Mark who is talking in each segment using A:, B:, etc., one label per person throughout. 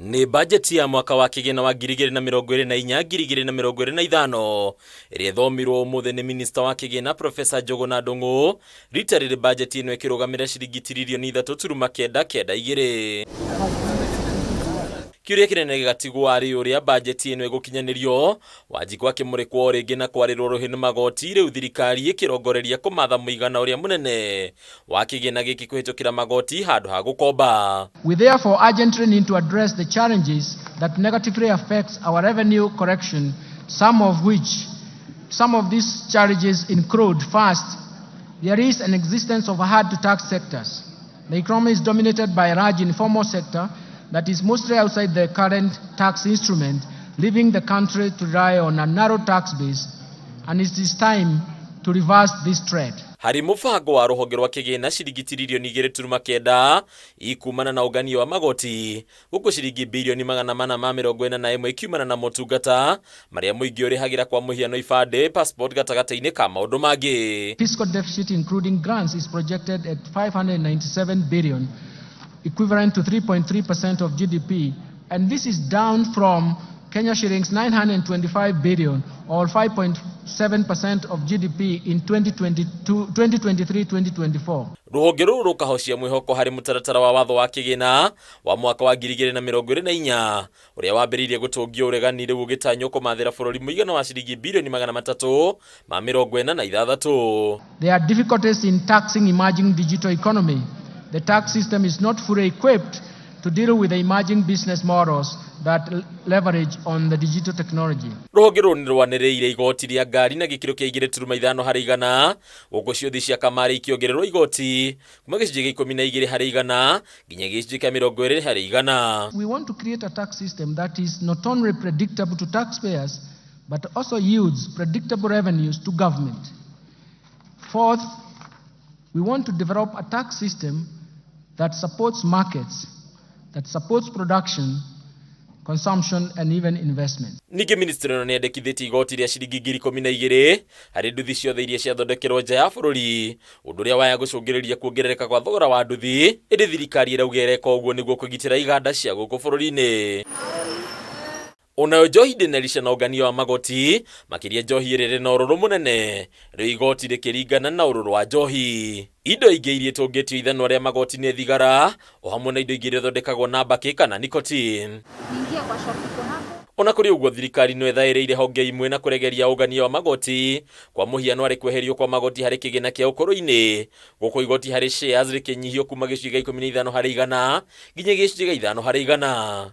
A: Ni bajeti ya mwaka wa kigina wa 2024-2025 ĩrĩa thomirwo mũthĩ nĩ minista wa kigina Profesa Njũgũna Ndung'u. Rita rĩrĩ bajeti ĩno ĩkĩrũgamĩrĩra ciringi tiririoni 3.992. Kiuria kinene gigatigwo ari uria bajeti ĩno ĩgũkinyanĩrio Wanjiku akĩmũrĩkwo rĩngĩ na kwarĩrwo rũhĩ nĩ magoti rĩu thirikari ĩkĩrongoreria kũmatha mũigana ũrĩa mũnene wa kĩgĩna gĩkĩ kũhĩtũkĩra magoti handũ ha gũkomba.
B: We therefore urgently need to address the challenges that negatively affects our revenue correction, some of these challenges include: first, there is an existence of hard to tax sectors. The economy is dominated by a large informal sector that is mostly outside the current tax instrument, leaving the country to rely on a narrow tax base, and it is time to reverse this trend.
A: Hari mũbango wa rũhonge rwa kĩgĩna ciringi tiririoni 2.9 ikuumana na ũngania wa magoti, gũkũ ciringi birioni 441 ikiumana na motungata marĩa mũingĩ ũrĩhagĩra kwa mũhiano ibandĩ, passport gatagatĩ-inĩ ka maũndũ mangĩ.
B: Fiscal deficit including grants is projected at 597 billion, equivalent to 3.3% of GDP, and this is down from Kenya shillings 925 billion or 5.7% of GDP in 2023-2024.
A: Rũhonge rũrũ rũkahocia mwĩhoko harĩ mũtaratara wa watho wa kĩgĩna wa mwaka wa 2024 ũrĩa wambĩrĩirie gũtũngio ũregani rĩu ũgĩtanywo kũmathĩra bũrũri mũigana wa ciringi birioni 346.
B: There are difficulties in taxing emerging digital economy. The tax system is not fully equipped to deal with the emerging business models that leverage on the digital technology.
A: Rũhonge rũrũ nĩ rwanĩrĩire igoti rĩa ngari na gĩkĩro kĩa 2.5 harĩ igana, gũkũ ciothi cia kamari ikĩongererwo igoti kuma gĩcunjĩ gĩa 12 harĩ igana nginya gĩcunjĩ kĩa 20 harĩ igana.
B: We want to create a tax system that is not only predictable to taxpayers but also yields predictable revenues to government. Fourth, we want to develop a tax system that supports markets, that supports production, consumption and even investment.
A: Ningĩ ministry ĩno nĩendekithĩtie igoti rĩa ciringi 12,000 harĩ nduthi ciothe iria ciathondekerwo nja ya bũrũri, ũndũ ũrĩa waya gũcũngĩrĩria kuongerereka kwa thogora wa nduthi, ĩrĩ thirikari ĩrauga ĩreka ũguo nĩguo kũgitĩra iganda cia gũkũ bũrũri-inĩ. Onayo njohi ndĩnerisha na ũngania wa magoti, makĩria njohi ĩrĩ na ũrũrũ mũnene, rĩu igoti rĩkĩringana na ũrũrũ wa njohi. Indo ingĩ iria tũngĩtio ithanwa rĩa magoti nĩ thigara, o hamwe na indo ingĩ iria thondekagwo na mbakĩ kana nicotine. Ona kũrĩ ũguo thirikari no ethaĩrĩire honge imwe na kũregeria ũngania wa magoti, kwa mũhiano arĩ kweherio kwa magoti harĩ kĩgĩna kĩa ũkũrũ-inĩ, gũkũ igoti harĩ shares rĩkĩnyihio kuma gĩcunjĩ gĩa 15 harĩ igana nginya gĩcunjĩ gĩa 5 harĩ igana.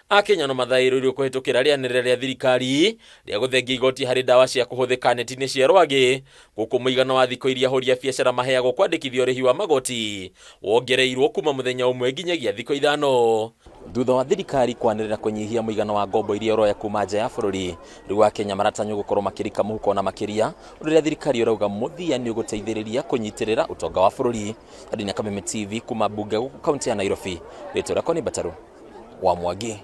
A: Akenya no mathaĩrĩirio kũhĩtũkĩra rĩanĩrĩra rĩa thirikari rĩa gũthengia igoti harĩ ndawa cia kũhũthĩka neti-inĩ cia rwagĩ, gũkũ mũigana wa thikũ iria ahũri a biacara maheagwo kwandĩkithio ũrĩhi wa magoti wongereirwo kuma mũthenya ũmwe nginyagia thikũ 5. Thutha wa thirikari kwanĩrĩra kũnyihia mũigana wa ngombo iria ũroya kuma nja ya bũrũri, rĩu Akenya maratanywo gũkorwo makĩrika mũhuko na makĩria, ũndũ ũrĩa thirikari ĩrauga mũthia nĩ ũgũteithĩrĩria kũnyitĩrĩra ũtonga wa bũrũri. Ndina Kameme TV kuma mbunge gũkũ kaunti ya Nairobi, rĩtwa rĩakwa nĩ Bataru wa Mwangi.